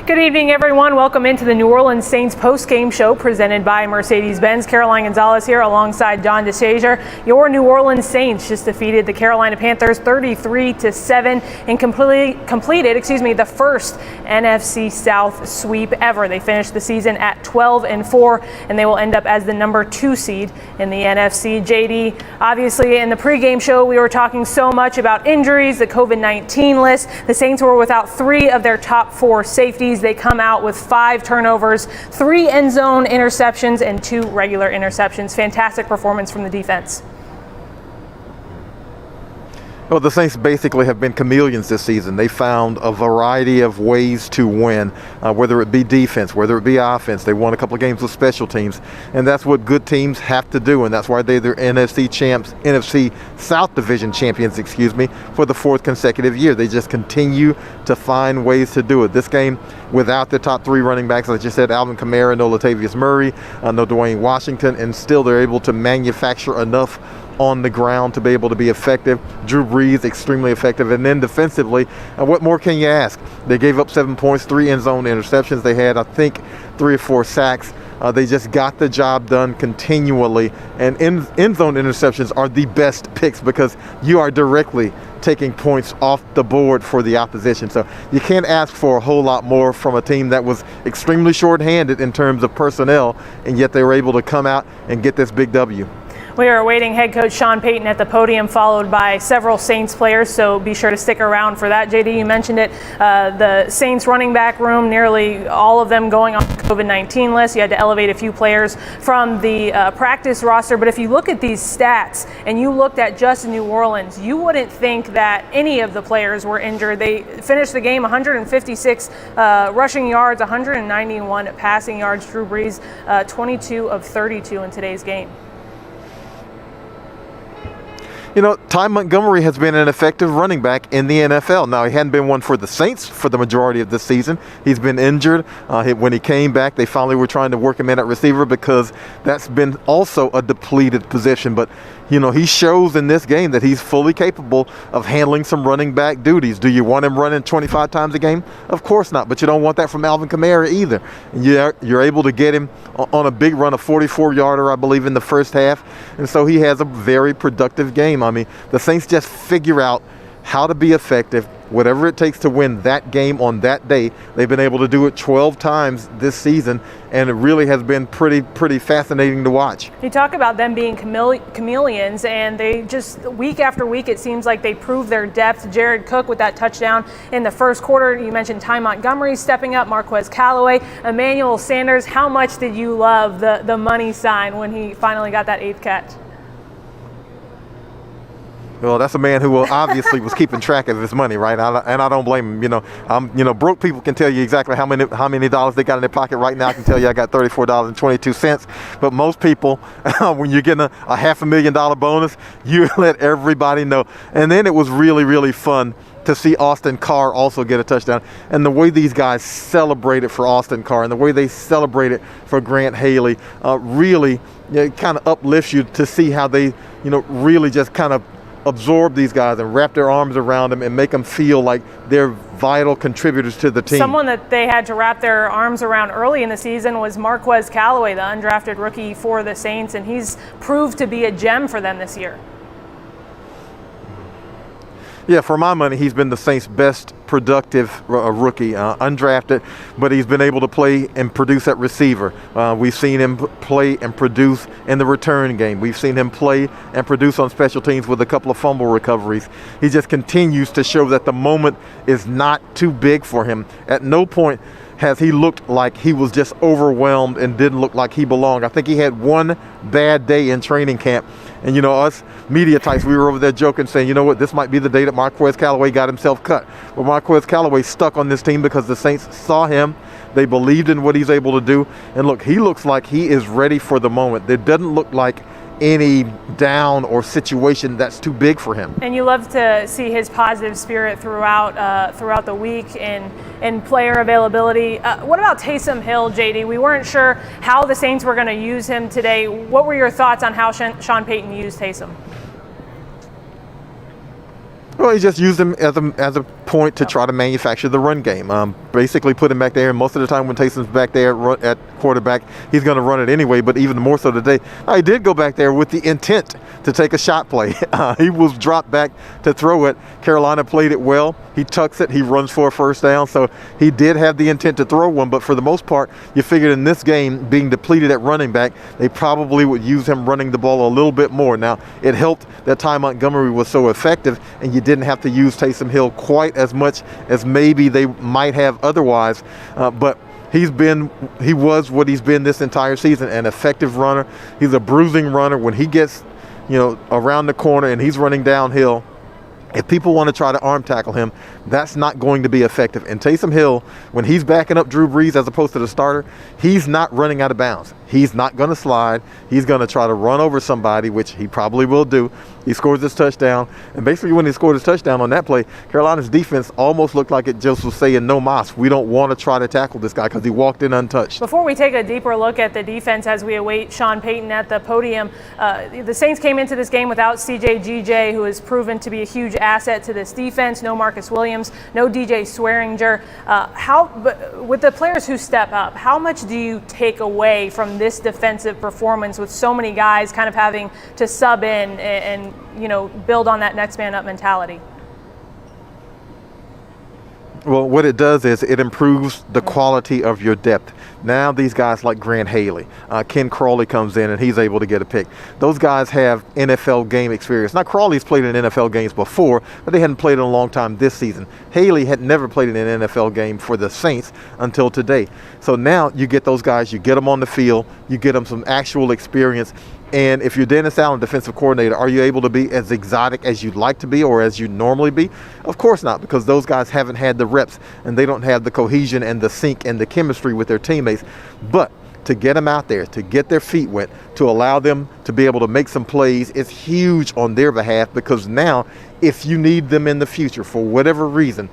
Good evening, everyone. Welcome into the New Orleans Saints Postgame Show presented by Mercedes-Benz. Caroline Gonzalez here alongside John DeShazier. Your New Orleans Saints just defeated the Carolina Panthers 33-7 and completed the first NFC South sweep ever. They finished the season at 12-4, and they will end up as the number 2 seed in the NFC. JD, obviously in the pregame show we were talking so much about injuries, the COVID-19 list. The Saints were without 3 of their top 4 safeties. They come out with 5 turnovers, 3 end zone interceptions, and 2 regular interceptions. Fantastic performance from the defense. Well, the Saints basically have been chameleons this season. They found a variety of ways to win, whether it be defense, whether it be offense. They won a couple of games with special teams, and that's what good teams have to do, and that's why they're NFC South Division champions, for the 4th consecutive year. They just continue to find ways to do it. This game, without the top 3 running backs, like you said, Alvin Kamara, no Latavius Murray, no Dwayne Washington, and still they're able to manufacture enough on the ground to be able to be effective. Drew BREES, extremely effective. And then defensively, what more can you ask? They gave up 7 points, 3 end zone interceptions. They had, I think, 3 or 4 sacks. They just got the job done continually. And end zone interceptions are the best picks because you are directly taking points off the board for the opposition. So you can't ask for a whole lot more from a team that was extremely short-handed in terms of personnel, and yet they were able to come out and get this big W. We are awaiting head coach Sean Payton at the podium, followed by several Saints players, so be sure to stick around for that. JD, you mentioned it, the Saints running back room, nearly all of them going on the COVID-19 list. You had to elevate a few players from the practice roster, but if you look at these stats and you looked at just New Orleans, you wouldn't think that any of the players were injured. They finished the game 156 rushing yards, 191 passing yards. Drew BREES, 22 of 32 in today's game. You know, Ty Montgomery has been an effective running back in the NFL. Now, he hadn't been one for the Saints for the majority of this season. He's been injured. When he came back, they finally were trying to work him in at receiver because that's been also a depleted position. But, you know, he shows in this game that he's fully capable of handling some running back duties. Do you want him running 25 times a game? Of course not, but you don't want that from Alvin Kamara either. And you're able to get him on a big run, a 44-yarder, I believe, in the first half. And so he has a very productive game. I mean, the Saints just figure out how to be effective, whatever it takes to win that game on that day. They've been able to do it 12 times this season, and it really has been pretty fascinating to watch. You talk about them being chameleons, and they just, week after week, it seems like they prove their depth. Jared Cook with that touchdown in the first quarter. You mentioned Ty Montgomery stepping up, Marquez Callaway, Emmanuel Sanders. How much did you love the money sign when he finally got that 8th catch? Well, that's a man who obviously was keeping track of his money, right? And I don't blame him. Broke people can tell you exactly how many dollars they got in their pocket right now. I can tell you I got $34.22. But most people, when you're getting a $500,000 bonus, you let everybody know. And then it was really, really fun to see Austin Carr also get a touchdown. And the way these guys celebrated for Austin Carr and the way they celebrated for Grant Haley really kind of uplifts you to see how they, really just kind of absorb these guys and wrap their arms around them and make them feel like they're vital contributors to the team. Someone that they had to wrap their arms around early in the season was Marquez Callaway, the undrafted rookie for the Saints, and he's proved to be a gem for them this year. Yeah, for my money, he's been the Saints' best productive rookie, undrafted, but he's been able to play and produce at receiver. We've seen him play and produce in the return game. We've seen him play and produce on special teams with a couple of fumble recoveries. He just continues to show that the moment is not too big for him. At no point has he looked like he was just overwhelmed and didn't look like he belonged. I think he had one bad day in training camp. And, us media types, we were over there joking, saying, you know what, this might be the day that Marquez Callaway got himself cut. Well, Marquez Callaway stuck on this team because the Saints saw him. They believed in what he's able to do. And look, he looks like he is ready for the moment. It doesn't look like any down or situation that's too big for him. And you love to see his positive spirit throughout the week and player availability. What about Taysom Hill, JD? We weren't sure how the Saints were going to use him today. What were your thoughts on how Sean Payton used Taysom? Well, he just used him as a point to try to manufacture the run game. basically put him back there, and most of the time when Taysom's back there at quarterback, he's going to run it anyway, but even more so today, he did go back there with the intent to take a shot play. He was dropped back to throw it. Carolina played it well. He tucks it, he runs for a first down, so he did have the intent to throw one, but for the most part, you figured in this game, being depleted at running back, they probably would use him running the ball a little bit more. Now, it helped that Ty Montgomery was so effective, and you didn't have to use Taysom Hill quite as much as maybe they might have otherwise, but he was what he's been this entire season, an effective runner. He's a bruising runner. When he gets, around the corner and he's running downhill, if people want to try to arm tackle him, that's not going to be effective. And Taysom Hill, when he's backing up Drew Brees as opposed to the starter, he's not running out of bounds. He's not going to slide. He's going to try to run over somebody, which he probably will do. He scores his touchdown. And basically when he scored his touchdown on that play, Carolina's defense almost looked like it just was saying, no mas, we don't want to try to tackle this guy because he walked in untouched. Before we take a deeper look at the defense as we await Sean Payton at the podium, the Saints came into this game without CJ GJ, who has proven to be a huge asset to this defense. No Marcus Williams, no DJ Swearinger. With the players who step up, how much do you take away from this defensive performance with so many guys kind of having to sub in and build on that next man up mentality? Well, what it does is it improves the quality of your depth. Now these guys like Grant Haley, Ken Crawley comes in and he's able to get a pick. Those guys have NFL game experience. Now Crawley's played in NFL games before, but they hadn't played in a long time this season. Haley had never played in an NFL game for the Saints until today. So now you get those guys, you get them on the field, you get them some actual experience. And if you're Dennis Allen, defensive coordinator, are you able to be as exotic as you'd like to be or as you normally be? Of course not, because those guys haven't had the reps and they don't have the cohesion and the sync and the chemistry with their teammates. But to get them out there, to get their feet wet, to allow them to be able to make some plays is huge on their behalf, because now if you need them in the future for whatever reason,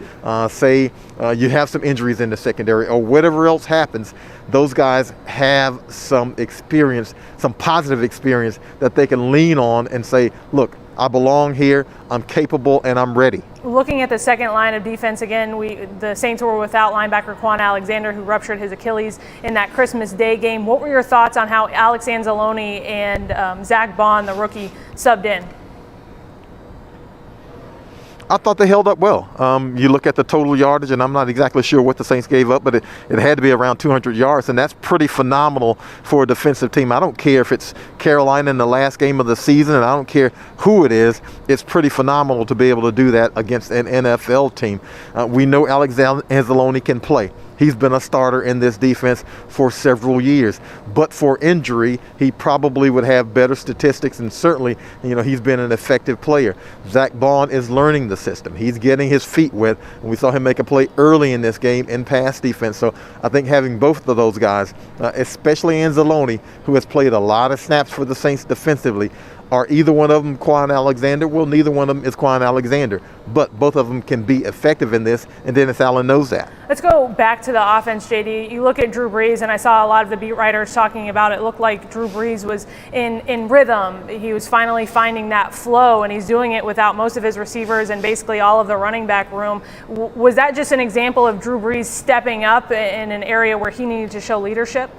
say you have some injuries in the secondary or whatever else happens, those guys have some experience, some positive experience that they can lean on and say, look, I belong here, I'm capable, and I'm ready. Looking at the second line of defense again, the Saints were without linebacker Quan Alexander, who ruptured his Achilles in that Christmas Day game. What were your thoughts on how Alex Anzalone and Zach Bond, the rookie, subbed in? I thought they held up well. You look at the total yardage, and I'm not exactly sure what the Saints gave up, but it had to be around 200 yards, and that's pretty phenomenal for a defensive team. I don't care if it's Carolina in the last game of the season, and I don't care who it is. It's pretty phenomenal to be able to do that against an NFL team. We know Alex Anzalone can play. He's been a starter in this defense for several years. But for injury, he probably would have better statistics, and certainly, he's been an effective player. Zach Bond is learning the system. He's getting his feet wet, and we saw him make a play early in this game in pass defense. So I think having both of those guys, especially Anzalone, who has played a lot of snaps for the Saints defensively, are either one of them Quan Alexander? Well, neither one of them is Quan Alexander, but both of them can be effective in this, and Dennis Allen knows that. Let's go back to the offense, JD. You look at Drew Brees, and I saw a lot of the beat writers talking about it looked like Drew Brees was in rhythm. He was finally finding that flow, and he's doing it without most of his receivers and basically all of the running back room. Was that just an example of Drew Brees stepping up in an area where he needed to show leadership?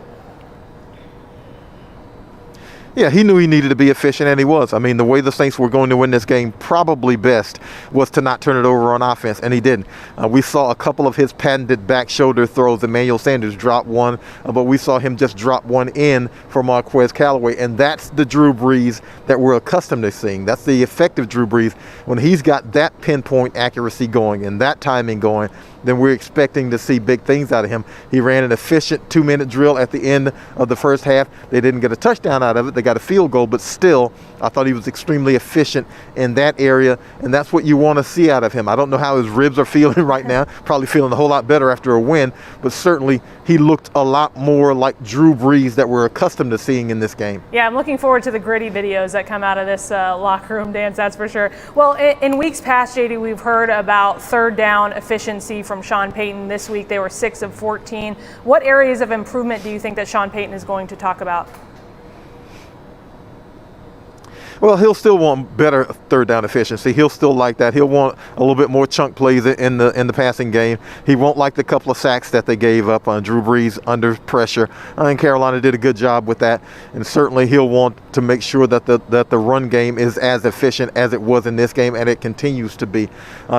Yeah, he knew he needed to be efficient, and he was. I mean, the way the Saints were going to win this game probably best was to not turn it over on offense, and he didn't. We saw a couple of his patented back shoulder throws. Emmanuel Sanders dropped one, but we saw him just drop one in for Marquez Callaway, and that's the Drew Brees that we're accustomed to seeing. That's the effective Drew Brees. When he's got that pinpoint accuracy going and that timing going, then we're expecting to see big things out of him. He ran an efficient 2-minute drill at the end of the first half. They didn't get a touchdown out of it. They got a field goal, but still, I thought he was extremely efficient in that area, and that's what you want to see out of him. I don't know how his ribs are feeling right now. Probably feeling a whole lot better after a win, but certainly he looked a lot more like Drew Brees that we're accustomed to seeing in this game. Yeah, I'm looking forward to the gritty videos that come out of this locker room dance, that's for sure. Well, in weeks past, JD, we've heard about third down efficiency from Sean Payton. This week they were 6 of 14. What areas of improvement do you think that Sean Payton is going to talk about? Well, he'll still want better third down efficiency. He'll still like that. He'll want a little bit more chunk plays in the passing game. He won't like the couple of sacks that they gave up on Drew Brees under pressure. I think Carolina did a good job with that, and certainly he'll want to make sure that the run game is as efficient as it was in this game, and it continues to be.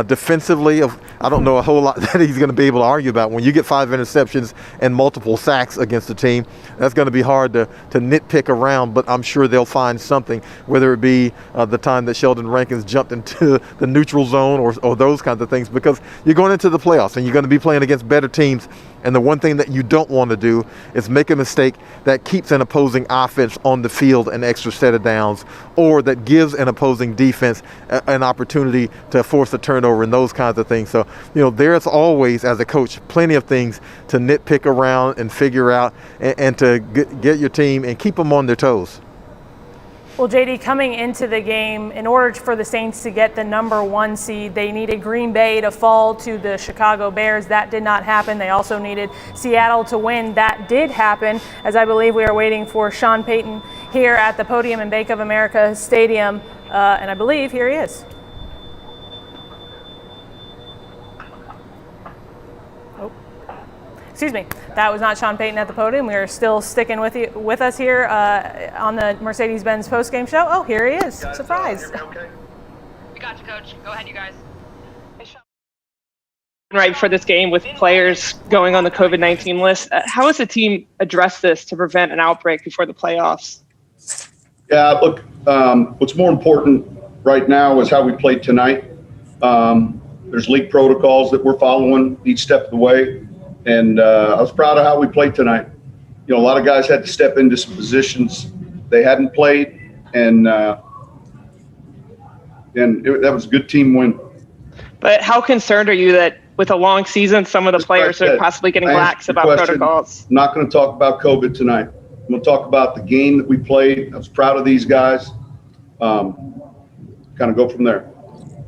Defensively, I don't know a whole lot that he's going to be able to argue about. When you get 5 interceptions and multiple sacks against a team, that's going to be hard to nitpick around, but I'm sure they'll find something, whether it be the time that Sheldon Rankins jumped into the neutral zone or those kinds of things, because you're going into the playoffs and you're going to be playing against better teams. And the one thing that you don't want to do is make a mistake that keeps an opposing offense on the field an extra set of downs, or that gives an opposing defense an opportunity to force a turnover and those kinds of things. So, there's always, as a coach, plenty of things to nitpick around and figure out and to get your team and keep them on their toes. Well, JD, coming into the game, in order for the Saints to get the number 1 seed, they needed Green Bay to fall to the Chicago Bears. That did not happen. They also needed Seattle to win. That did happen, as I believe we are waiting for Sean Payton here at the podium in Bank of America Stadium. And I believe here he is. Excuse me, that was not Sean Payton at the podium. We are still sticking with us here on the Mercedes-Benz Postgame Show. Oh, here he is. Surprise. Okay. We got you, Coach. Go ahead, you guys. Right before this game, with players going on the COVID-19 list, how has the team addressed this to prevent an outbreak before the playoffs? Yeah, look, what's more important right now is how we played tonight. There's league protocols that we're following each step of the way. And I was proud of how we played tonight. A lot of guys had to step into some positions they hadn't played, and that was a good team win. But how concerned are you that with a long season, some of the players are possibly getting lax about protocols? I'm not going to talk about COVID tonight. I'm going to talk about the game that we played. I was proud of these guys. Kind of go from there.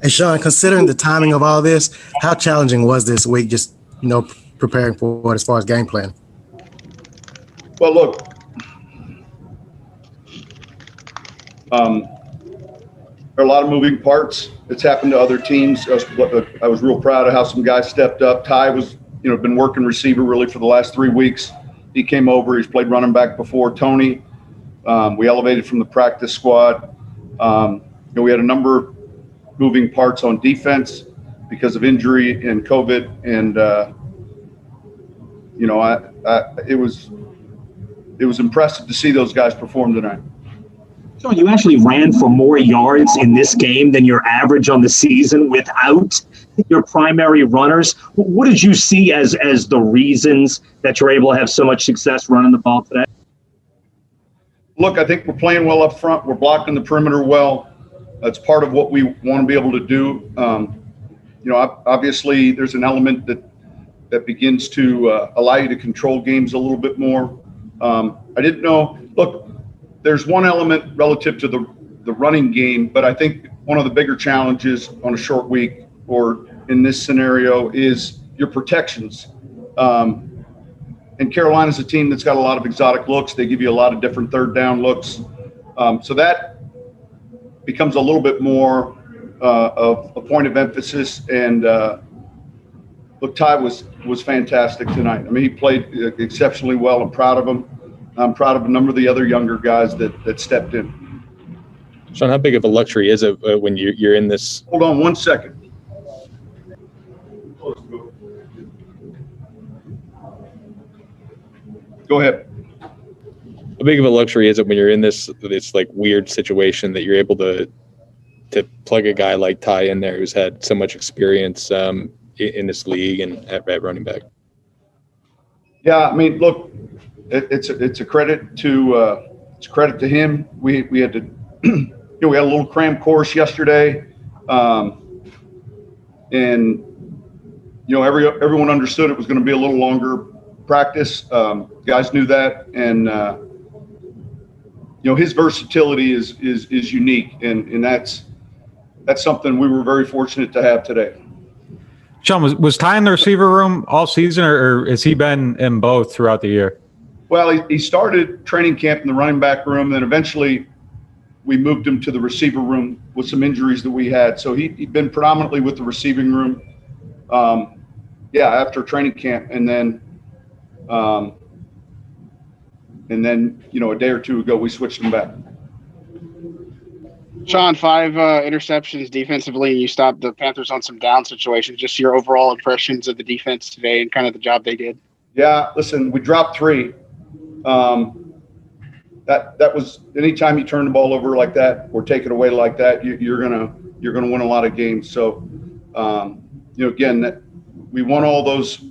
Hey, Sean, considering the timing of all this, how challenging was this week, just, preparing for it as far as game plan? Well, look, there are a lot of moving parts. It's happened to other teams. I was real proud of how some guys stepped up. Ty was, been working receiver really for the last 3 weeks. He came over. He's played running back before. Tony, we elevated from the practice squad. We had a number of moving parts on defense because of injury and COVID, and it was impressive to see those guys perform tonight. So you actually ran for more yards in this game than your average on the season without your primary runners. What did you see as the reasons that you're able to have so much success running the ball today? Look, I think we're playing well up front. We're blocking the perimeter well. That's part of what we want to be able to do. Obviously there's an element that begins to allow you to control games a little bit more. I didn't know. Look, there's one element relative to the running game, but I think one of the bigger challenges on a short week or in this scenario is your protections. And Carolina's a team that's got a lot of exotic looks. They give you a lot of different third down looks. So that becomes a little bit more of a point of emphasis. And look, Ty was fantastic tonight. I mean, he played exceptionally well. I'm proud of him. I'm proud of a number of the other younger guys that stepped in. Sean, how big of a luxury is it when you're in this? Hold on 1 second. Go ahead. How big of a luxury is it when you're in this like weird situation that you're able to plug a guy like Ty in there who's had so much experience in this league and at running back? Yeah, I mean, look, it's a credit to him. We had to we had a little cram course yesterday, and everyone understood it was going to be a little longer practice. Guys knew that, and his versatility is unique, and that's something we were very fortunate to have today. Sean, was Ty in the receiver room all season, or has he been in both throughout the year? Well, he started training camp in the running back room, then eventually, we moved him to the receiver room with some injuries that we had. So he'd been predominantly with the receiving room, after training camp. And then, a day or two ago, we switched him back. Sean, 5 interceptions defensively, and you stopped the Panthers on some down situations. Just your overall impressions of the defense today and kind of the job they did. Yeah, listen, we dropped 3. That was anytime you turn the ball over like that or take it away like that, you're gonna win a lot of games. So, again, that we won all those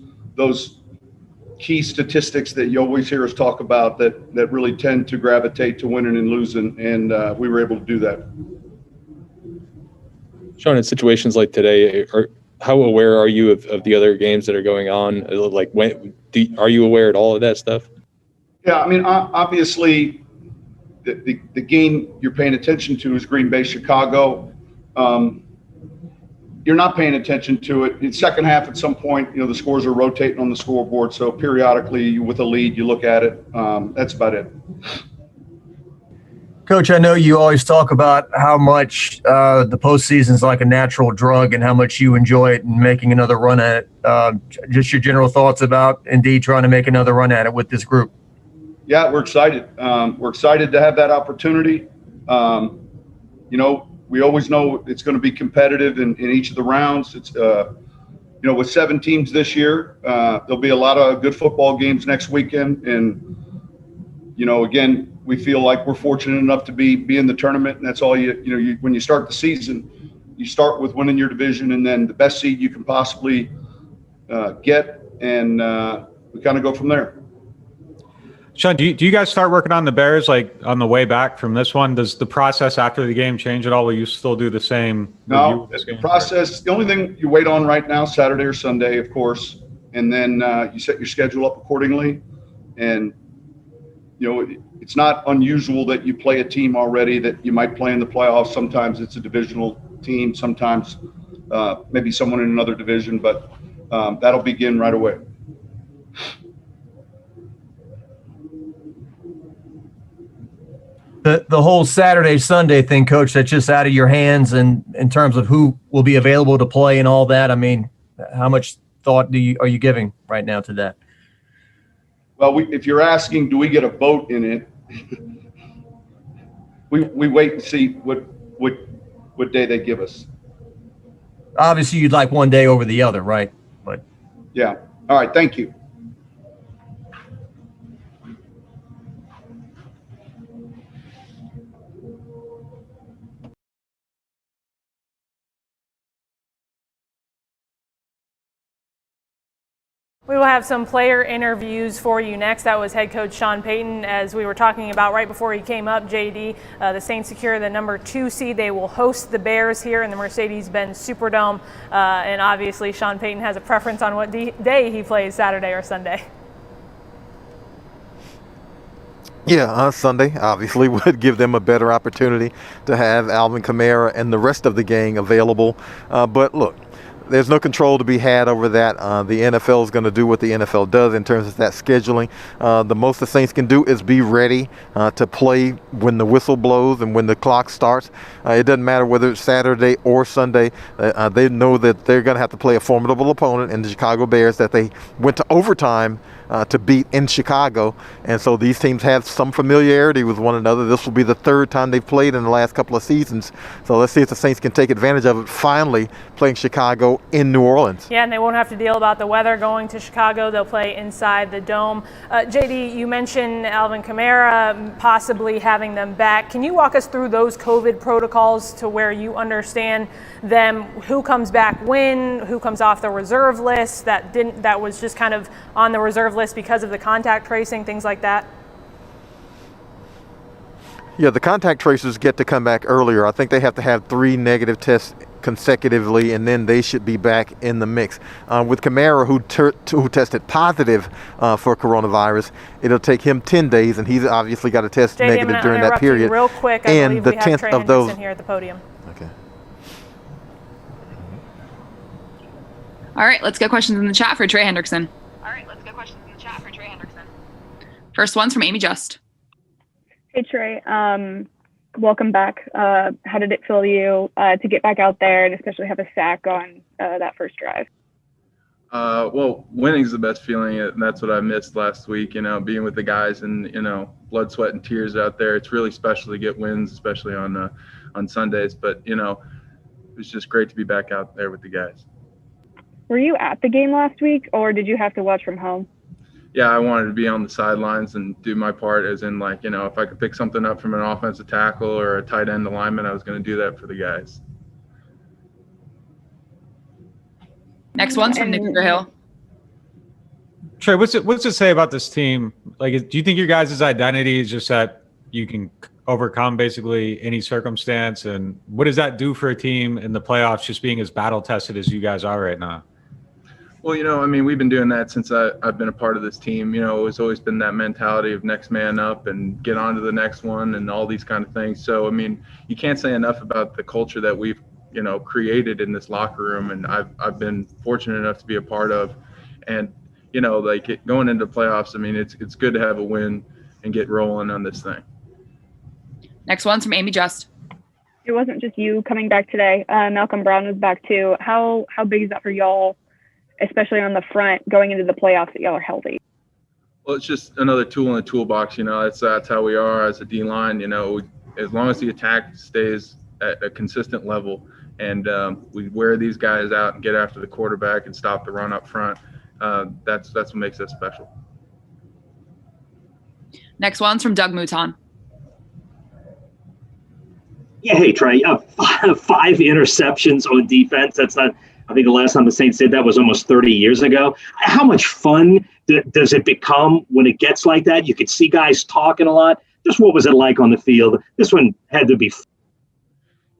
key statistics that you always hear us talk about that really tend to gravitate to winning and losing, and we were able to do that. Sean, in situations like today, how aware are you of the other games that are going on? Like, are you aware at all of that stuff? Yeah, I mean, obviously, the game you're paying attention to is Green Bay, Chicago. You're not paying attention to it. In second half, at some point, the scores are rotating on the scoreboard. So periodically, with a lead, you look at it. That's about it. Coach, I know you always talk about how much the postseason is like a natural drug and how much you enjoy it and making another run at it. Just your general thoughts about indeed trying to make another run at it with this group. Yeah, we're excited. We're excited to have that opportunity. We always know it's going to be competitive in each of the rounds. It's, with 7 teams this year, there'll be a lot of good football games next weekend. And, again, we feel like we're fortunate enough to be in the tournament. And that's all when you start the season, you start with winning your division and then the best seed you can possibly get. And we kind of go from there. Sean, do you guys start working on the Bears like on the way back from this one? Does the process after the game change at all? Will you still do the same? No, the process, the only thing you wait on right now, Saturday or Sunday, of course, and then you set your schedule up accordingly. And, it's not unusual that you play a team already that you might play in the playoffs. Sometimes it's a divisional team, sometimes maybe someone in another division, but that'll begin right away. The whole Saturday, Sunday thing, Coach, that's just out of your hands and in terms of who will be available to play and all that. I mean, how much thought are you giving right now to that? Well, if you're asking, do we get a vote in it? we wait and see what day they give us. Obviously, you'd like one day over the other, right? But yeah. All right. Thank you. We will have some player interviews for you next. That was head coach Sean Payton. As we were talking about right before he came up, JD, the Saints secure the number 2 seed. They will host the Bears here in the Mercedes-Benz Superdome. And obviously, Sean Payton has a preference on what day he plays, Saturday or Sunday. Yeah, Sunday obviously would give them a better opportunity to have Alvin Kamara and the rest of the gang available. But look, there's no control to be had over that. The NFL is going to do what the NFL does in terms of that scheduling. The most the Saints can do is be ready to play when the whistle blows and when the clock starts. It doesn't matter whether it's Saturday or Sunday. They know that they're going to have to play a formidable opponent in the Chicago Bears that they went to overtime to beat in Chicago. And so these teams have some familiarity with one another. This will be the 3rd time they've played in the last couple of seasons. So let's see if the Saints can take advantage of it, finally playing Chicago in New Orleans. Yeah, and they won't have to deal about the weather going to Chicago. They'll play inside the dome. JD, you mentioned Alvin Kamara possibly having them back. Can you walk us through those COVID protocols to where you understand them? Who comes back when? Who comes off the reserve list that was just kind of on the reserve list because of the contact tracing, things like that? Yeah, the contact tracers get to come back earlier. I think they have to have 3 negative tests consecutively, and then they should be back in the mix. With Kamara, who tested positive for coronavirus, it'll take him 10 days, and he's obviously got to test JD, negative during that period. Real quick, and the 10th Trey of those here at the podium. Okay. All right, let's get questions in the chat for Trey Hendrickson. First one's from Amy Just. Hey, Trey. welcome back. How did it feel to you to get back out there and especially have a sack on that first drive? Well, winning's the best feeling, and that's what I missed last week, being with the guys and, blood, sweat, and tears out there. It's really special to get wins, especially on Sundays. But, it was just great to be back out there with the guys. Were you at the game last week, or did you have to watch from home? Yeah, I wanted to be on the sidelines and do my part, as in, if I could pick something up from an offensive tackle or a tight end alignment, I was going to do that for the guys. Next one's from Nick Underhill. Trey, what's it say about this team? Do you think your guys' identity is just that you can overcome basically any circumstance? And what does that do for a team in the playoffs, just being as battle tested as you guys are right now? Well, we've been doing that since I've been a part of this team. It's always been that mentality of next man up and get on to the next one and all these kind of things. So, you can't say enough about the culture that we've created in this locker room, and I've been fortunate enough to be a part of. And going into playoffs, it's good to have a win and get rolling on this thing. Next one's from Amy Just. It wasn't just you coming back today. Malcolm Brown was back too. How big is that for y'all, especially on the front going into the playoffs, that y'all are healthy? Well, it's just another tool in the toolbox. That's how we are as a D line. As long as the attack stays at a consistent level, and we wear these guys out and get after the quarterback and stop the run up front, that's what makes us special. Next one's from Doug Mouton. Yeah, hey, Trey, 5 interceptions on defense. That's not, I think the last time the Saints did that was almost 30 years ago. How much fun does it become when it gets like that? You could see guys talking a lot. Just what was it like on the field? This one had to be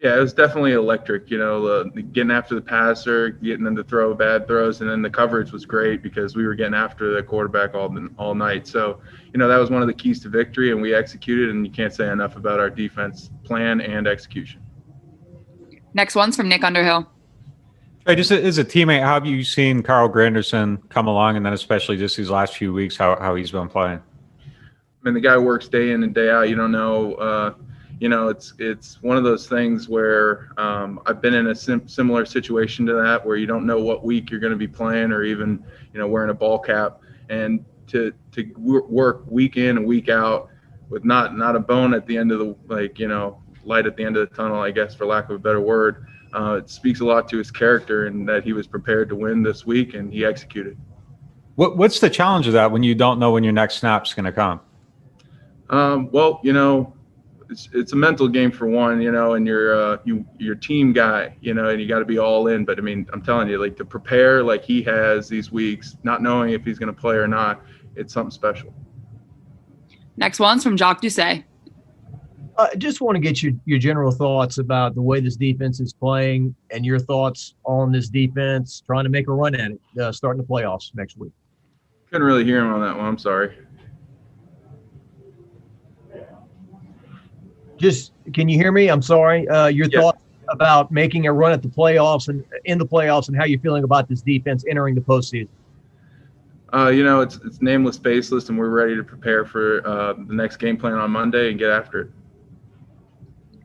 Yeah, it was definitely electric, getting after the passer, getting them to throw bad throws, and then the coverage was great because we were getting after the quarterback all night. So, that was one of the keys to victory, and we executed, and you can't say enough about our defense plan and execution. Next one's from Nick Underhill. Hey, just as a teammate, how have you seen Carl Granderson come along, and then especially just these last few weeks, how he's been playing? The guy works day in and day out. You don't know. It's one of those things where I've been in a similar situation to that, where you don't know what week you're going to be playing, or even wearing a ball cap, and to work week in and week out with not a bone at the end of the light at the end of the tunnel, I guess, for lack of a better word. It speaks a lot to his character, and that he was prepared to win this week, and he executed. What's the challenge of that when you don't know when your next snap's going to come? Well, it's a mental game for one, and you're team guy, and you got to be all in. But I'm telling you, to prepare like he has these weeks, not knowing if he's going to play or not, it's something special. Next one's from Jacques Doucet. Just want to get your general thoughts about the way this defense is playing, and your thoughts on this defense trying to make a run at it, starting the playoffs next week. Couldn't really hear him on that one. I'm sorry. Just, can you hear me? I'm sorry. Your thoughts about making a run at the playoffs and in the playoffs, and how you're feeling about this defense entering the postseason. It's nameless, faceless, and we're ready to prepare for the next game plan on Monday and get after it.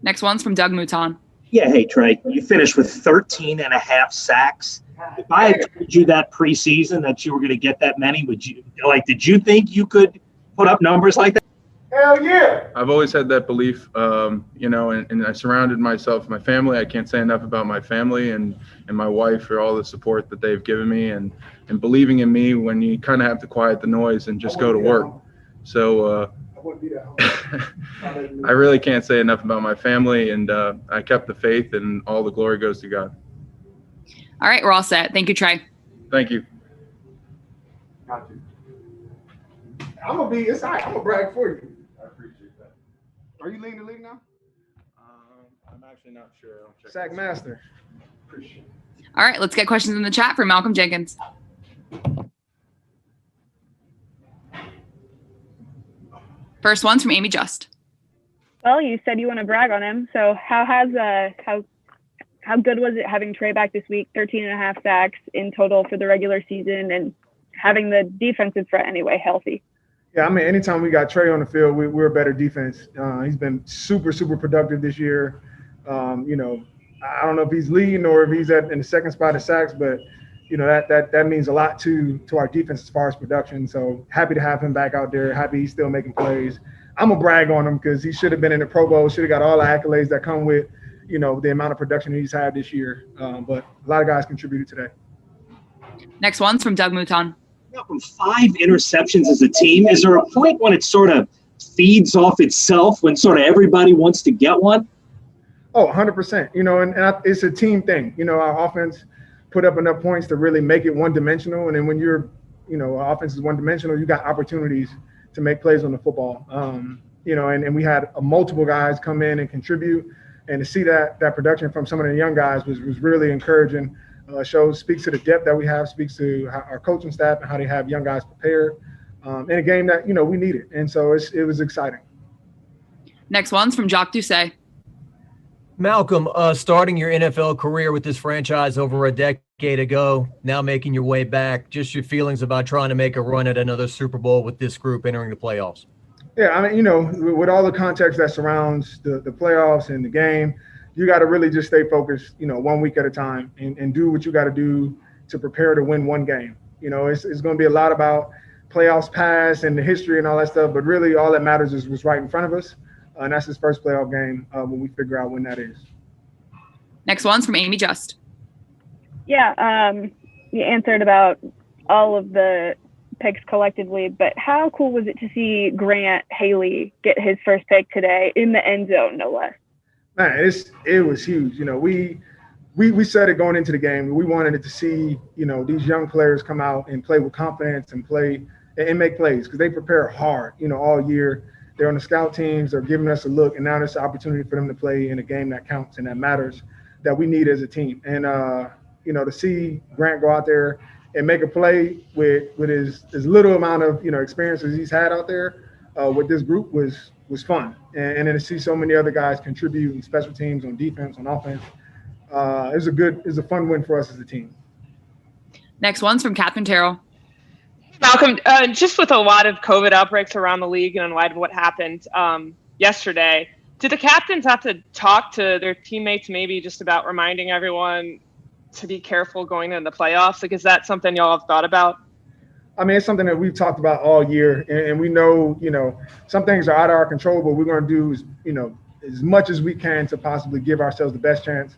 Next one's from Doug Mouton. Yeah, hey, Trey, you finished with 13 and a half sacks. If I had told you that preseason that you were going to get that many, did you think you could put up numbers like that? Hell yeah! I've always had that belief, and I surrounded myself, my family. I can't say enough about my family and my wife for all the support that they've given me and believing in me when you kind of have to quiet the noise and just go to work. So I really can't say enough about my family, and I kept the faith, and all the glory goes to God. All right, we're all set. Thank you, Trey. Thank you. I'm gonna brag for you. I appreciate that. Are you leading the league now? I'm actually not sure. I'll check. Sack master. Appreciate it. All right, let's get questions in the chat for Malcolm Jenkins. First one's from Amy Just. Well, you said you want to brag on him. So how good was it having Trey back this week? 13 and a half sacks in total for the regular season, and having the defensive front anyway healthy. Yeah, I mean, anytime we got TREY on the field, we're a better defense. He's been super, super productive this year. You know, I don't know if he's leading or if he's in the second spot of sacks, but you know that means a lot to our defense as far as production. So happy to have him back out there. Happy he's still making plays. I'm gonna brag on him because he should have been in the Pro Bowl. Should have got all the accolades that come with, you know, the amount of production he's had this year. But a lot of guys contributed today. Next one's from Doug Mouton. From 5 interceptions as a team, is there a point when it sort of feeds off itself, when sort of everybody wants to get one? Oh, 100%. You know, and it's a team thing. You know, our offense put up enough points to really make it one-dimensional. And then when your offense is one-dimensional, you got opportunities to make plays on the football. You know, and we had multiple guys come in and contribute. And to see that production from some of the young guys was really encouraging. Speaks to the depth that we have, speaks to our coaching staff and how they have young guys prepared in a game that, you know, we needed. And so it was exciting. Next one's from Jacques Doucet. Malcolm, starting your NFL career with this franchise over a decade ago, now making your way back, just your feelings about trying to make a run at another Super Bowl with this group entering the playoffs. Yeah, I mean, you know, with all the context that surrounds the playoffs and the game, you got to really just stay focused, you know, 1 week at a time and do what you got to do to prepare to win one game. You know, it's going to be a lot about playoffs past and the history and all that stuff, but really all that matters is what's right in front of us. And that's his first playoff game when we figure out when that is. Next one's from Amy Just. Yeah, you answered about all of the picks collectively, but how cool was it to see Grant Haley get his first pick today in the end zone, no less? Man, it was huge. You know, we said it going into the game. We wanted it to see, you know, these young players come out and play with confidence and play and make plays because they prepare hard, you know, all year. They're on the scout teams. They're giving us a look, and now there's an opportunity for them to play in a game that counts and that matters, that we need as a team. And you know, to see Grant go out there and make a play with his little amount of, you know, experiences he's had out there with this group was fun. And then to see so many other guys contribute in special teams, on defense, on offense, it was a fun win for us as a team. Next one's from Catherine Terrell. Malcolm, just with a lot of COVID outbreaks around the league and in light of what happened yesterday, did the captains have to talk to their teammates maybe just about reminding everyone to be careful going into the playoffs? Like, is that something y'all have thought about? I mean, it's something that we've talked about all year, and we know, you know, some things are out of our control, but we're going to do is, you know, as much as we can to possibly give ourselves the best chance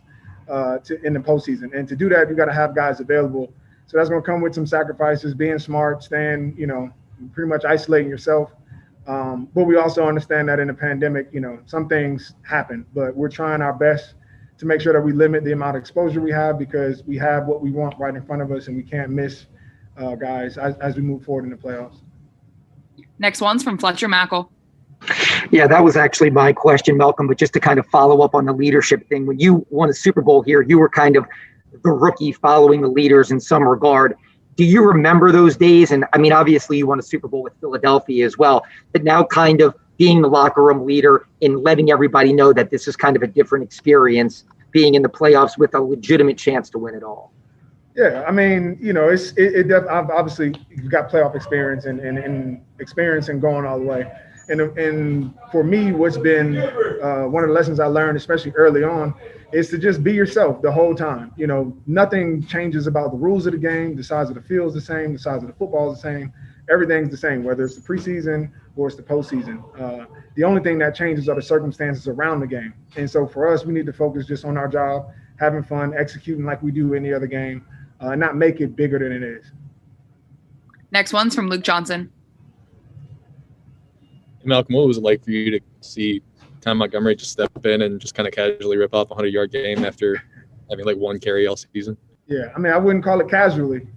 in the postseason. And to do that, you got to have guys available. So that's going to come with some sacrifices, being smart, staying, you know, pretty much isolating yourself. But we also understand that in the pandemic, you know, some things happen, but we're trying our best to make sure that we limit the amount of exposure we have because we have what we want right in front of us and we can't miss guys as we move forward in the playoffs. Next one's from Fletcher Mackel. Yeah, that was actually my question, Malcolm, but just to kind of follow up on the leadership thing, when you won a Super Bowl here, you were kind of the rookie following the leaders in some regard. Do you remember those days? And I mean, obviously you won a Super Bowl with Philadelphia as well, but now kind of being the locker room leader and letting everybody know that this is kind of a different experience, being in the playoffs with a legitimate chance to win it all. Yeah, I mean, you know, obviously you've got playoff experience and experience in going all the way. And for me, what's been one of the lessons I learned, especially early on, is to just be yourself the whole time. You know, nothing changes about the rules of the game. The size of the field is the same. The size of the football is the same. Everything's the same, whether it's the preseason or it's the postseason. The only thing that changes are the circumstances around the game. And so for us, we need to focus just on our job, having fun, executing like we do any other game, and not make it bigger than it is. Next one's from Luke Johnson. Malcolm, what was it like for you to see Tom Montgomery just step in and just kind of casually rip off a 100-yard game after having like one carry all season? Yeah, I mean, I wouldn't call it casually.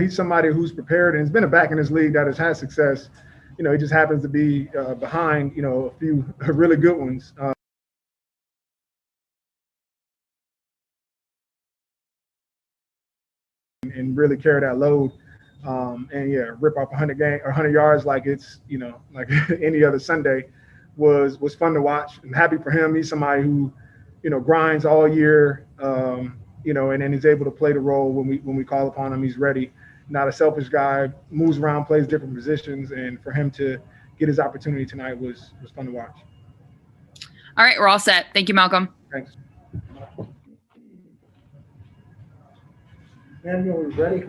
He's somebody who's prepared and has been a back in this league that has had success. You know, he just happens to be behind, you know, a few really good ones. And really carry that load. And yeah, rip off 100 yards like it's, you know, like any other Sunday was fun to watch. I'm happy for him. He's somebody who, you know, grinds all year, you know, and then he's able to play the role when we call upon him. He's ready. not a selfish guy, moves around, plays different positions, and for him to get his opportunity tonight was fun to watch. All right, we're all set. Thank you, Malcolm. Thanks. Daniel, we ready?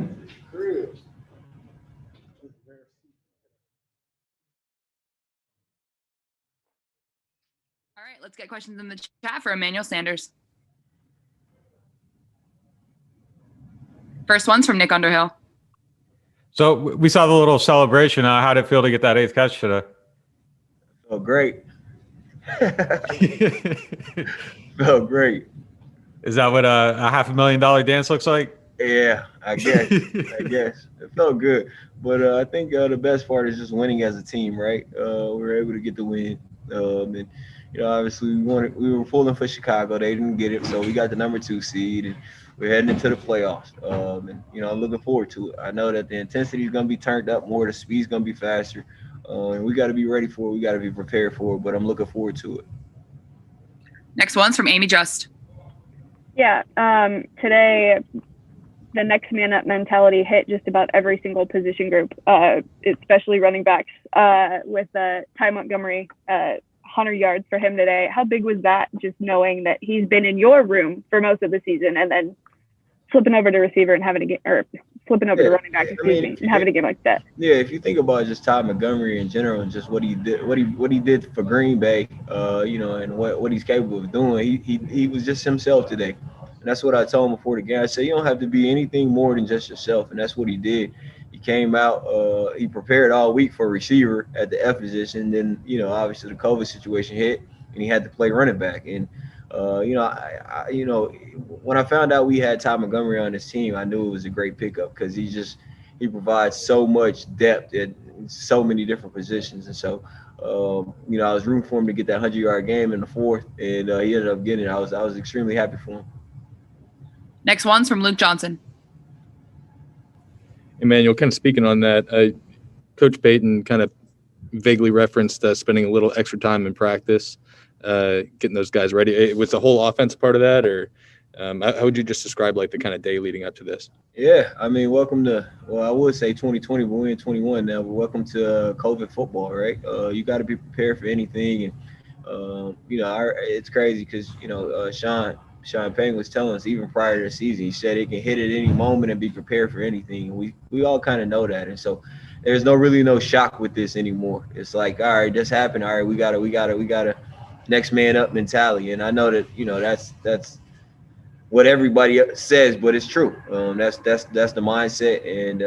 All right, let's get questions in the chat for Emmanuel Sanders. First one's from Nick Underhill. So we saw the little celebration. How did it feel to get that 8th catch today? Oh, great. Felt great. Is that what a $500,000 dance looks like? Yeah, I guess. It felt good. But I think the best part is just winning as a team, right? We were able to get the win. And, obviously we were pulling for Chicago. They didn't get it, so we got the number 2 seed. And we're heading into the playoffs. I'm looking forward to it. I know that the intensity is going to be turned up more. The speed's going to be faster. And we got to be ready for it. We got to be prepared for it. But I'm looking forward to it. Next one's from Amy Just. Yeah, today the next man up mentality hit just about every single position group, especially running backs, with Ty Montgomery, 100 yards for him today. How big was that, just knowing that he's been in your room for most of the season and then flipping over to receiver and having a game, or flipping over to running back, and having a game like that? Yeah, if you think about just Ty Montgomery in general and just what he did for Green Bay, and what he's capable of doing, he was just himself today. And that's what I told him before the game. I said, you don't have to be anything more than just yourself. And that's what he did. He came out, he prepared all week for a receiver at the F position. Then, obviously the COVID situation hit and he had to play running back. And, when I found out we had Ty Montgomery on this team, I knew it was a great pickup because he provides so much depth at so many different positions. And so, I was rooting for him to get that 100-yard game in the 4th, and he ended up getting it. I was extremely happy for him. Next one's from Luke Johnson. Emmanuel, kind of speaking on that, Coach Payton kind of vaguely referenced spending a little extra time in practice, getting those guys ready. Was the whole offense part of that, or how would you just describe like the kind of day leading up to this? Yeah, I mean, welcome to, I would say 2020, but we're in 21 now, but welcome to COVID football, right? You got to be prepared for anything. And, it's crazy because, Sean Payton was telling us even prior to the season, he said it can hit at any moment and be prepared for anything. And we all kind of know that. And so there's no shock with this anymore. It's like, all right, this happened. All right, we got a next man up mentality. And I know that, that's what everybody says, but it's true. That's the mindset. And,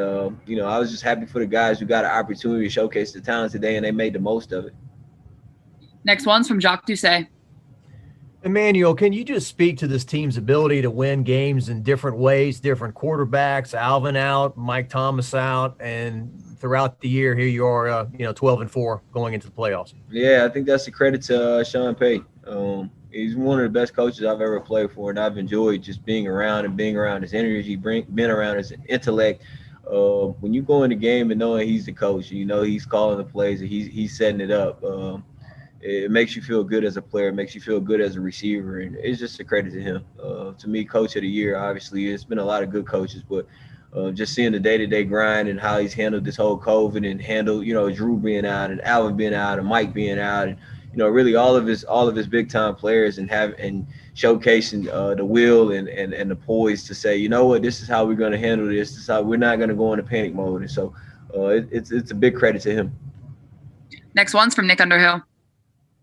I was just happy for the guys who got an opportunity to showcase the talent today, and they made the most of it. Next one's from Jacques Doucet. Emmanuel, can you just speak to this team's ability to win games in different ways, different quarterbacks, Alvin out, Mike Thomas out, and throughout the year, here you are, 12-4 going into the playoffs? Yeah, I think that's a credit to Sean Payton. He's one of the best coaches I've ever played for, and I've enjoyed just being around his energy, being around his intellect. When you go in the game and knowing he's the coach, he's calling the plays and he's setting it up. It makes you feel good as a player, it makes you feel good as a receiver, and it's just a credit to him. To me, Coach of the Year, obviously, it's been a lot of good coaches, but just seeing the day-to-day grind and how he's handled this whole COVID and handled, Drew being out and Alvin being out and Mike being out, and really all of his big-time players, and showcasing the will and the poise to say, you know what, this is how we're going to handle this. This is how we're not going to go into panic mode. And so it's a big credit to him. Next one's from Nick Underhill.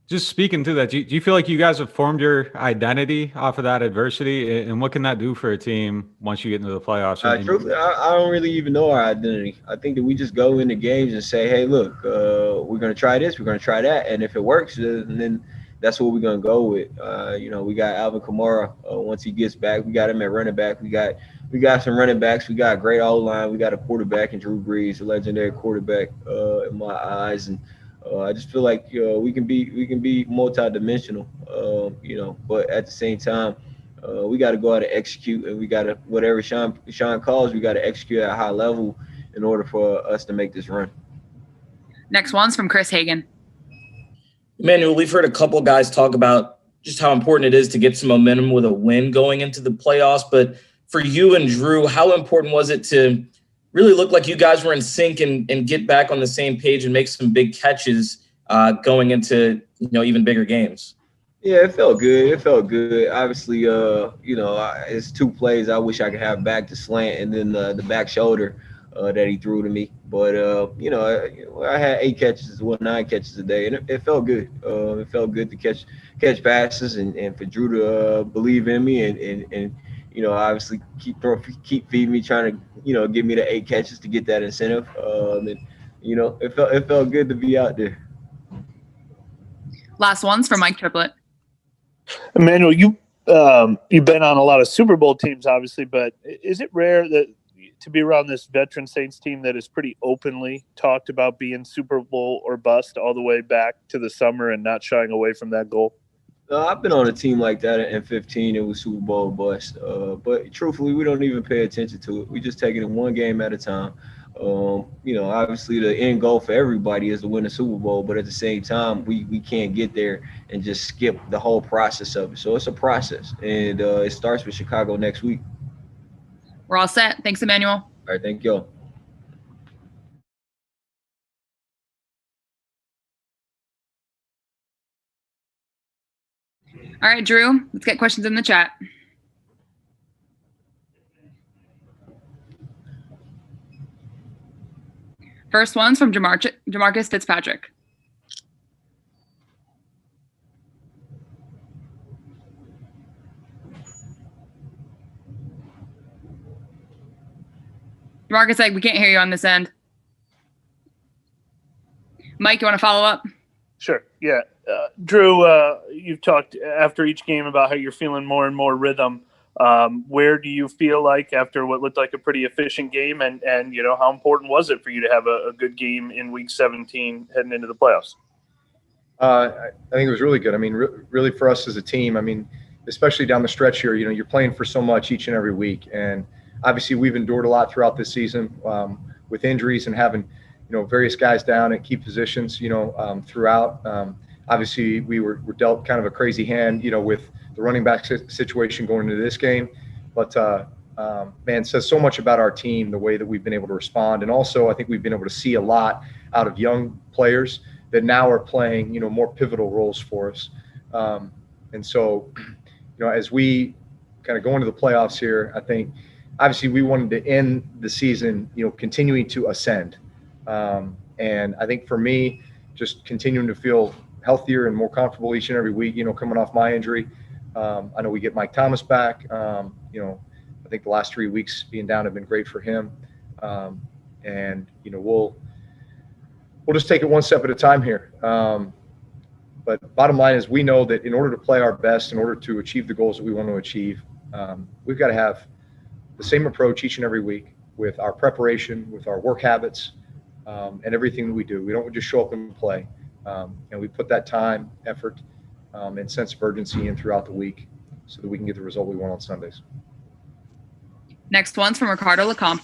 Just speaking to that, do you feel like you guys have formed your identity off of that adversity? And what can that do for a team once you get into the playoffs? Truthfully, I don't really even know our identity. I think that we just go into games and say, hey, look, we're going to try this, we're going to try that. And if it works, then that's what we're going to go with. We got Alvin Kamara. Once he gets back, we got him at running back. We got some running backs. We got a great O-line. We got a quarterback in Drew BREES, a legendary quarterback in my eyes. And I just feel like we can be multi-dimensional, but at the same time, we got to go out and execute, and we got to, whatever Sean calls, we got to execute at a high level in order for us to make this run. Next one's from Chris Hagan. Emmanuel, we've heard a couple of guys talk about just how important it is to get some momentum with a win going into the playoffs, but for you and Drew, how important was it to really looked like you guys were in sync and get back on the same page and make some big catches going into, even bigger games. Yeah, it felt good. It felt good. Obviously, it's 2 plays I wish I could have back to slant and then the back shoulder that he threw to me. But, I had 8 catches, 9 catches a day, and it felt good. It felt good to catch passes and for Drew to believe in me and obviously keep feeding me, trying to, give me the 8 catches to get that incentive. It felt good to be out there. Last one's for Mike Triplett. Emmanuel, you've been on a lot of Super Bowl teams, obviously, but is it rare to be around this veteran Saints team that is pretty openly talked about being Super Bowl or bust all the way back to the summer and not shying away from that goal? I've been on a team like that in 15. It was Super Bowl bust. But truthfully, we don't even pay attention to it. We just take it in one game at a time. Obviously the end goal for everybody is to win the Super Bowl, but at the same time, we can't get there and just skip the whole process of it. So it's a process, and it starts with Chicago next week. We're all set. Thanks, Emmanuel. All right, thank you. All right, Drew, let's get questions in the chat. First one's from Jamarcus Fitzpatrick. Jamarcus, we can't hear you on this end. Mike, you want to follow up? Sure. Yeah. Drew, you've talked after each game about how you're feeling more and more rhythm. Where do you feel like after what looked like a pretty efficient game, and how important was it for you to have a good game in week 17 heading into the playoffs? I think it was really good. I mean, really for us as a team, I mean, especially down the stretch here, you're playing for so much each and every week. And obviously we've endured a lot throughout this season with injuries and having, various guys down at key positions, throughout. Obviously we were dealt kind of a crazy hand, with the running back situation going into this game. But, man, it says so much about our team, the way that we've been able to respond. And also I think we've been able to see a lot out of young players that now are playing, more pivotal roles for us. And so, as we kind of go into the playoffs here, I think obviously we wanted to end the season, continuing to ascend. And I think for me, just continuing to feel healthier and more comfortable each and every week, coming off my injury. I know we get Mike Thomas back. I think the last 3 weeks being down have been great for him. And, we'll just take it one step at a time here. But bottom line is we know that in order to play our best, in order to achieve the goals that we want to achieve, we've got to have the same approach each and every week with our preparation, with our work habits, and everything that we do. We don't just show up and play. And we put that time, effort, and sense of urgency in throughout the week so that we can get the result we want on Sundays. Next one's from Ricardo Lecomte.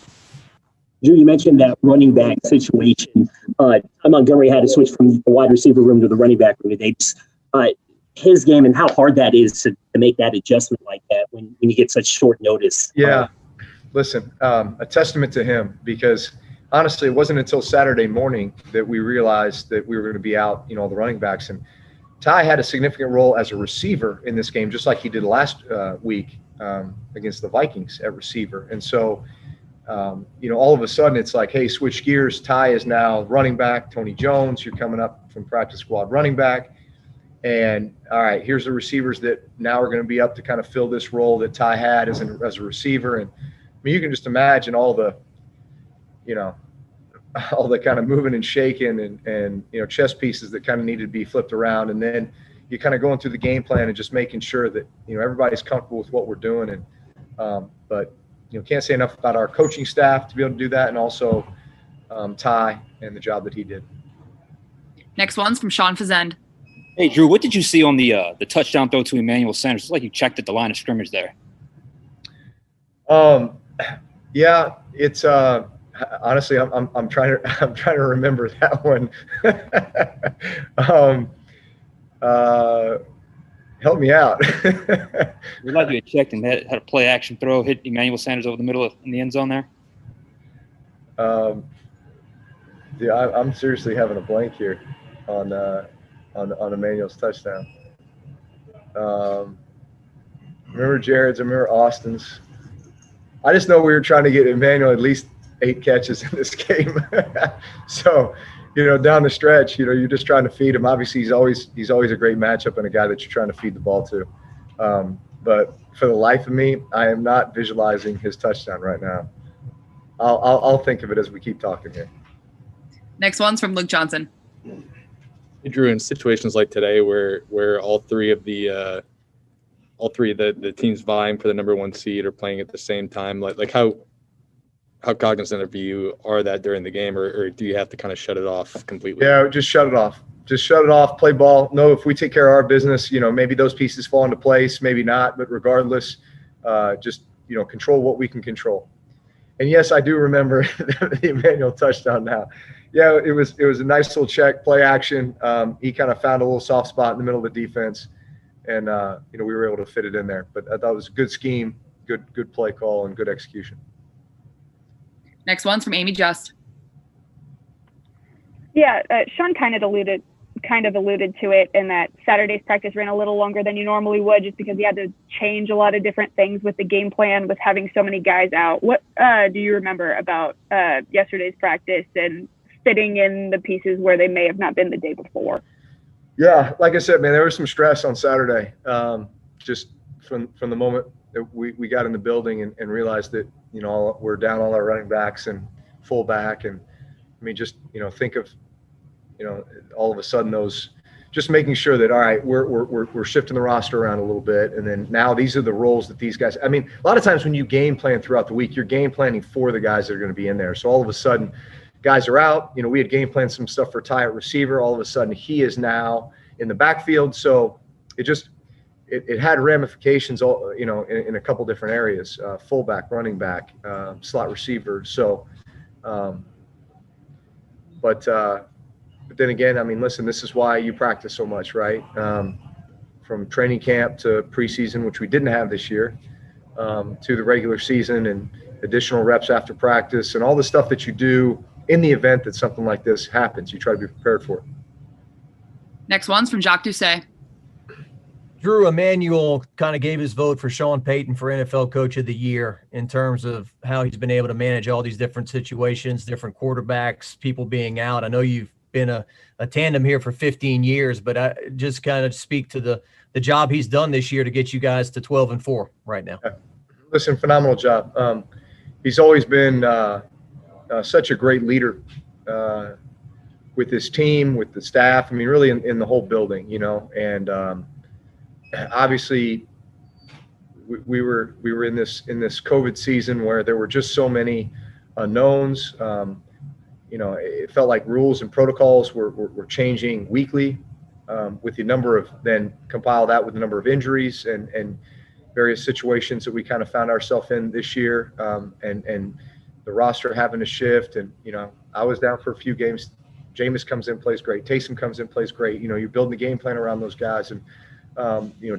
Drew, you mentioned that running back situation. Montgomery had to switch from the wide receiver room to the running back room today. His game and how hard that is to make that adjustment like that when you get such short notice. Yeah. Listen, a testament to him, because honestly, it wasn't until Saturday morning that we realized that we were going to be out, the running backs. And Ty had a significant role as a receiver in this game, just like he did last week against the Vikings at receiver. And so, all of a sudden it's like, hey, switch gears. Ty is now running back. Tony Jones, you're coming up from practice squad running back. And all right, here's the receivers that now are going to be up to kind of fill this role that Ty had as a receiver. And I mean, you can just imagine all the kind of moving and shaking and chess pieces that kind of needed to be flipped around. And then you kind of going through the game plan and just making sure that, everybody's comfortable with what we're doing. And, but, can't say enough about our coaching staff to be able to do that. And also Ty and the job that he did. Next one's from Sean Fazend. Hey, Drew, what did you see on the touchdown throw to Emmanuel Sanders? It's like you checked at the line of scrimmage there. Yeah, it's honestly, I'm trying to remember that one. Help me out. It was like you had checked and had a play action throw, hit Emmanuel Sanders over the middle in the end zone there. Yeah, I'm seriously having a blank here on Emmanuel's touchdown. Remember Jared's, I remember Austin's. I just know we were trying to get Emmanuel at least 8 catches in this game. So, down the stretch, you're just trying to feed him. Obviously, he's always a great matchup and a guy that you're trying to feed the ball to. But for the life of me, I am not visualizing his touchdown right now. I'll think of it as we keep talking here. Next one's from Luke Johnson. Hey, Drew, in situations like today where all three of the teams vying for the number 1 seed are playing at the same time, like how cognizant of you are that during the game, or do you have to kind of shut it off completely? Yeah, just shut it off. Just shut it off, play ball. No, if we take care of our business, maybe those pieces fall into place, maybe not, but regardless, just, control what we can control. And yes, I do remember the Emmanuel touchdown now. Yeah, it was a nice little check, play action. He kind of found a little soft spot in the middle of the defense, and we were able to fit it in there. But I thought it was a good scheme, good play call, and good execution. Next one's from Amy Just. Yeah, Sean kind of alluded to it in that Saturday's practice ran a little longer than you normally would, just because you had to change a lot of different things with the game plan with having so many guys out. What do you remember about yesterday's practice and fitting in the pieces where they may have not been the day before? Yeah, like I said, man, there was some stress on Saturday. Just from the moment that we got in the building and realized that, we're down all our running backs and fullback. And I mean, just, think of, all of a sudden those, just making sure that, all right, we're shifting the roster around a little bit. And then now these are the roles that these guys, I mean, a lot of times when you game plan throughout the week, you're game planning for the guys that are going to be in there. So all of a sudden guys are out, we had game planned some stuff for Ty at receiver. All of a sudden he is now in the backfield. So it had ramifications, in a couple different areas, fullback, running back, slot receiver. So, but then again, I mean, listen, this is why you practice so much, right? From training camp to preseason, which we didn't have this year, to the regular season and additional reps after practice and all the stuff that you do in the event that something like this happens. You try to be prepared for it. Next one's from Jacques Doucet. Drew, Emmanuel kind of gave his vote for Sean Payton for NFL Coach of the Year in terms of how he's been able to manage all these different situations, different quarterbacks, people being out. I know you've been a tandem here for 15 years, but I just kind of speak to the job he's done this year to get you guys to 12-4 right now. Listen, phenomenal job. He's always been such a great leader with his team, with the staff. I mean, really in the whole building, and obviously we were in this COVID season where there were just so many unknowns. It felt like rules and protocols were changing weekly, with the number of, then compile that with the number of injuries and various situations that we kind of found ourselves in this year, and the roster having to shift. And, I was down for a few games. Jameis comes in, plays great. Taysom comes in, plays great. You're building the game plan around those guys. And,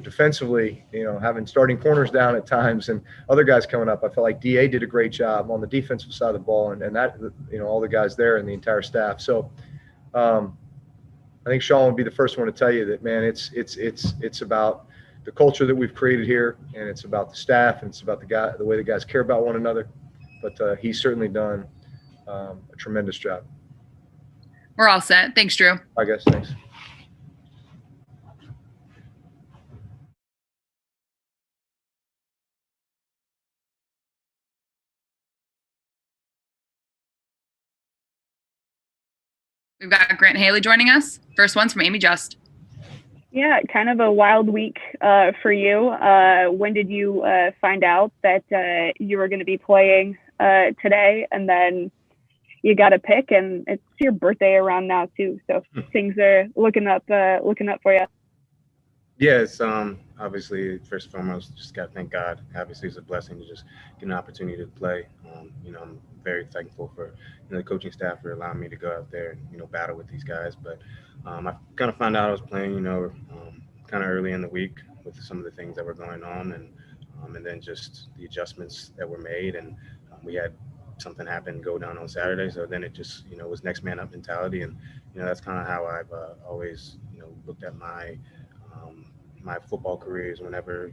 defensively, having starting corners down at times and other guys coming up, I felt like DA did a great job on the defensive side of the ball, and that, all the guys there and the entire staff. So I think Sean would be the first one to tell you that, man, it's about the culture that we've created here, and it's about the staff, and it's about the way the guys care about one another. But he's certainly done a tremendous job. We're all set. Thanks, Drew. I guess. Thanks. We've got Grant Haley joining us. First one's from Amy Just. Yeah, kind of a wild week for you. When did you find out that you were going to be playing today? And then you got a pick, and it's your birthday around now too, so things are looking up for you. Yeah, it's obviously, first and foremost, just got to thank God. Obviously, it's a blessing to just get an opportunity to play. I'm very thankful for the coaching staff for allowing me to go out there and battle with these guys. But I kind of found out I was playing, kind of early in the week with some of the things that were going on, and then just the adjustments that were made. And we had something happened go down on Saturday. So then it just, was next man up mentality. And, that's kind of how I've always, looked at my football careers. Whenever,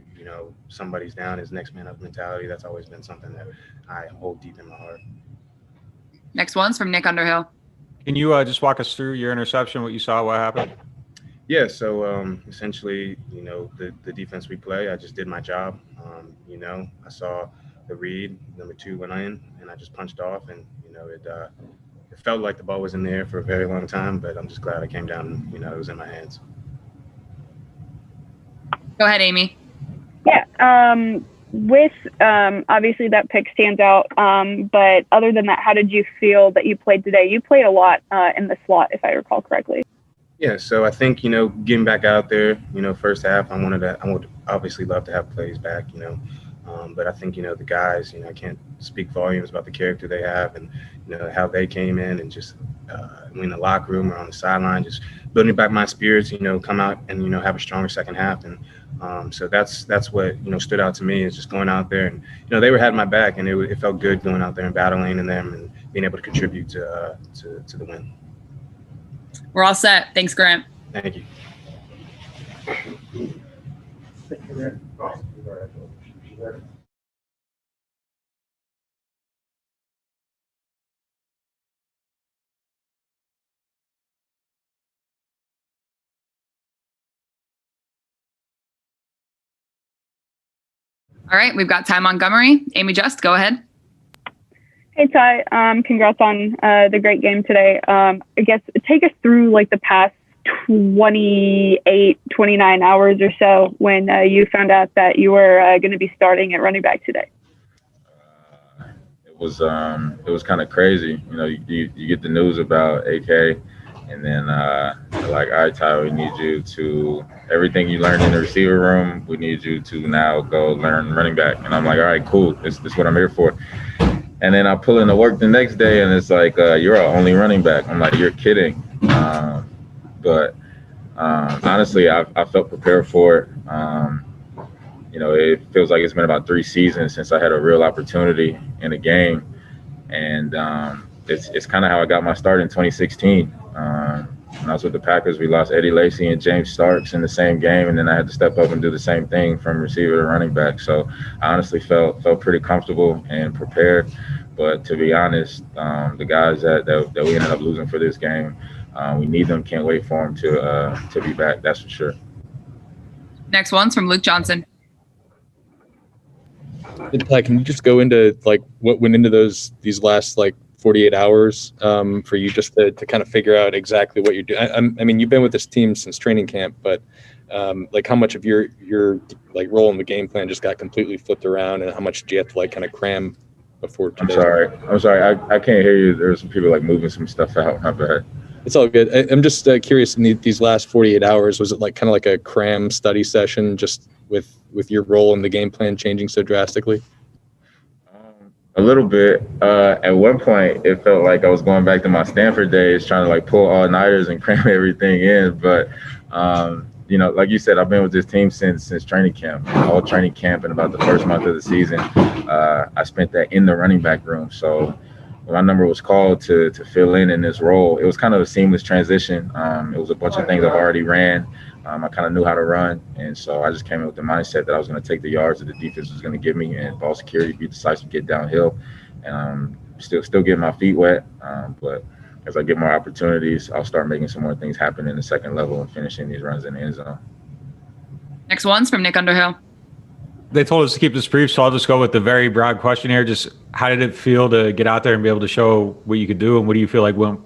somebody's down, is next man up mentality. That's always been something that I hold deep in my heart. Next one's from Nick Underhill. Can you just walk us through your interception, what you saw, what happened? Yeah, so essentially, the defense we play, I just did my job. I saw the read, number 2 went in, and I just punched off, and, it felt like the ball was in the air for a very long time, but I'm just glad I came down and, it was in my hands. Go ahead, Amy. Yeah. With obviously that pick stands out, but other than that, how did you feel that you played today? You played a lot in the slot, if I recall correctly. Yeah, so I think, getting back out there, first half, I would obviously love to have plays back, but I think, the guys, I can't speak volumes about the character they have and, how they came in and just in the locker room or on the sideline, just building back my spirits, come out and, have a stronger second half. And so that's what, stood out to me, is just going out there and, they had my back, and it felt good going out there and battling in them and being able to contribute to the win. We're all set. Thanks, Grant. Thank you. All right, we've got Ty Montgomery. Amy Just, go ahead. Hey, Ty. Congrats on the great game today. I guess take us through like the past 28, 29 hours or so when you found out that you were going to be starting at running back today. It was kind of crazy. You get the news about AK, and then like, all right, Ty, we need you to, everything you learned in the receiver room, we need you to now go learn running back. And I'm like, all right, cool. This is what I'm here for. And then I pull into work the next day, and it's like, you're our only running back. I'm like, you're kidding. But honestly, I felt prepared for it. It feels like it's been about 3 seasons since I had a real opportunity in a game. And it's kind of how I got my start in 2016. When I was with the Packers, we lost Eddie Lacy and James Starks in the same game, and then I had to step up and do the same thing from receiver to running back. So I honestly felt pretty comfortable and prepared. But to be honest, the guys that we ended up losing for this game, we need them. Can't wait for them to be back. That's for sure. Next one's from Luke Johnson. Can you just go into like what went into these last like 48 hours for you just to kind of figure out exactly what you're doing? I mean, you've been with this team since training camp, but like how much of your like role in the game plan just got completely flipped around, and how much did you have to like kind of cram before today? I'm sorry. I can't hear you. There's some people like moving some stuff out. My bad. It's all good. I'm just curious, in these last 48 hours, was it like kind of like a cram study session just with your role in the game plan changing so drastically? A little bit. At one point, it felt like I was going back to my Stanford days, trying to like pull all-nighters and cram everything in. But, like you said, I've been with this team since training camp. All training camp and about the first month of the season, I spent that in the running back room. So when my number was called to fill in this role, it was kind of a seamless transition. It was a bunch of things I've already ran. I kind of knew how to run, and so I just came in with the mindset that I was going to take the yards that the defense was going to give me, and ball security, be decisive, get downhill, and still getting my feet wet. But as I get more opportunities, I'll start making some more things happen in the second level and finishing these runs in the end zone. Next one's from Nick Underhill. They told us to keep this brief, so I'll just go with the very broad question here. Just how did it feel to get out there and be able to show what you could do, and what do you feel like went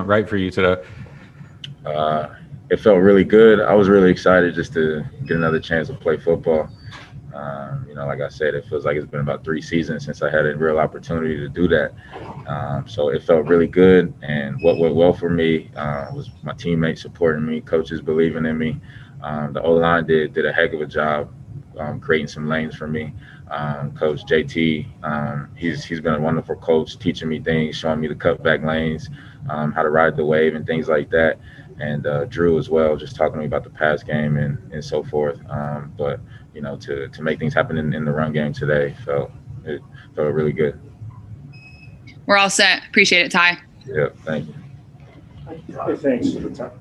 right for you today? It felt really good. I was really excited just to get another chance to play football. Like I said, it feels like it's been about 3 seasons since I had a real opportunity to do that. So it felt really good. And what went well for me was my teammates supporting me, coaches believing in me. The O-line did a heck of a job creating some lanes for me. Coach JT, he's been a wonderful coach, teaching me things, showing me the cutback lanes, how to ride the wave and things like that. And Drew as well, just talking to me about the pass game and so forth. But to make things happen in the run game today felt really good. We're all set. Appreciate it, Ty. Yeah, thank you. Thanks for the time.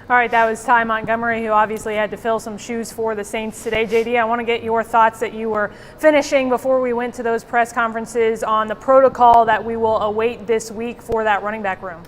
All right, that was Ty Montgomery, who obviously had to fill some shoes for the Saints today. JD, I want to get your thoughts that you were finishing before we went to those press conferences on the protocol that we will await this week for that running back room.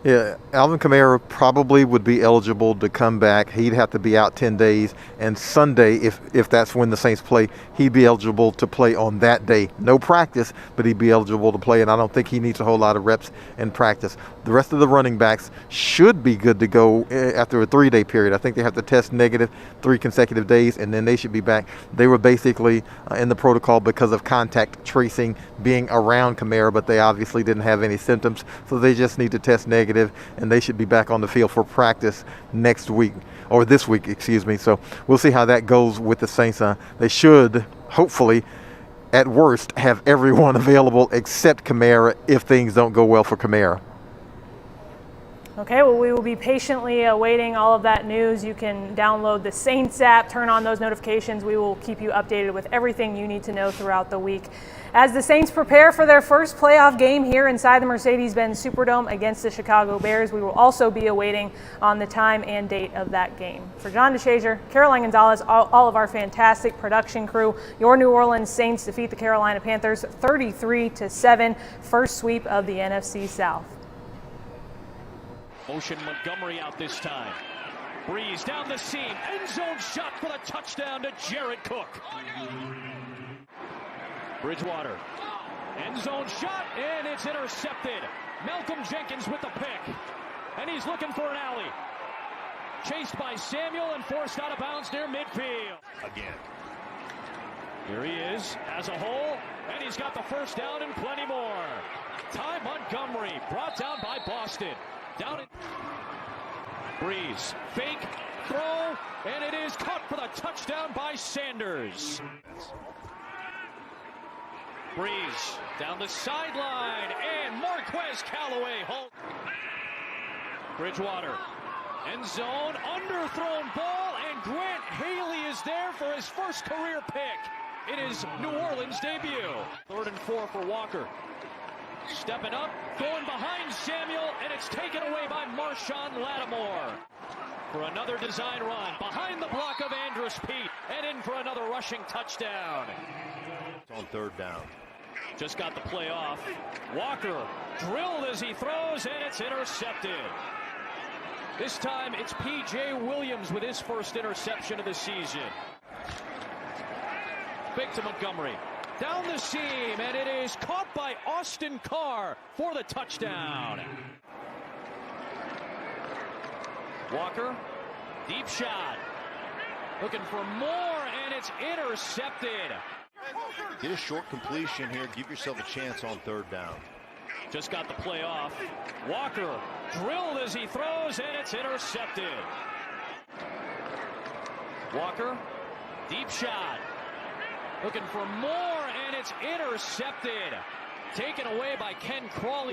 Yeah, Alvin Kamara probably would be eligible to come back. He'd have to be out 10 days. And Sunday, if that's when the Saints play, he'd be eligible to play on that day. No practice, but he'd be eligible to play. And I don't think he needs a whole lot of reps in practice. The rest of the running backs should be good to go after a 3-day period. I think they have to test negative 3 consecutive days, and then they should be back. They were basically in the protocol because of contact tracing being around Kamara, but they obviously didn't have any symptoms. So they just need to test negative, and they should be back on the field for practice next week, or this week, excuse me. So we'll see how that goes with the Saints. They should, hopefully, at worst, have everyone available except Kamara if things don't go well for Kamara. Okay, well, we will be patiently awaiting all of that news. You can download the Saints app, turn on those notifications. We will keep you updated with everything you need to know throughout the week. As the Saints prepare for their first playoff game here inside the Mercedes-Benz Superdome against the Chicago Bears, we will also be awaiting on the time and date of that game. For John DeShazier, Caroline Gonzalez, all of our fantastic production crew, your New Orleans Saints defeat the Carolina Panthers 33-7, first sweep of the NFC South. Motion Montgomery out this time. BREES down the seam. End zone shot for the touchdown to Jared Cook. Bridgewater. End zone shot, and it's intercepted. Malcolm Jenkins with the pick. And he's looking for an alley. Chased by Samuel and forced out of bounds near midfield. Again. Here he is as a whole, and he's got the first down and plenty more. Ty Montgomery brought down by Boston. Down in BREES, fake, throw, and it is caught for the touchdown by Sanders. BREES down the sideline, and Marquez Callaway holds. Bridgewater, end zone, underthrown ball, and Grant Haley is there for his first career pick in his New Orleans debut. 3rd and 4 for Walker. Stepping up, going behind Samuel, and it's taken away by Marshawn Lattimore. For another design run, behind the block of Andrus Peat, and in for another rushing touchdown. It's on 3rd down. Just got the play off. Walker drilled as he throws, and it's intercepted. This time it's P.J. Williams with his first interception of the season. Big to Montgomery. Down the seam, and it is caught by Austin Carr for the touchdown. Walker, deep shot. Looking for more, and it's intercepted. Get a short completion here. Give yourself a chance on 3rd down. Just got the play off. Walker drilled as he throws, and it's intercepted. Walker, deep shot. Looking for more, and it's intercepted. Taken away by Ken Crawley.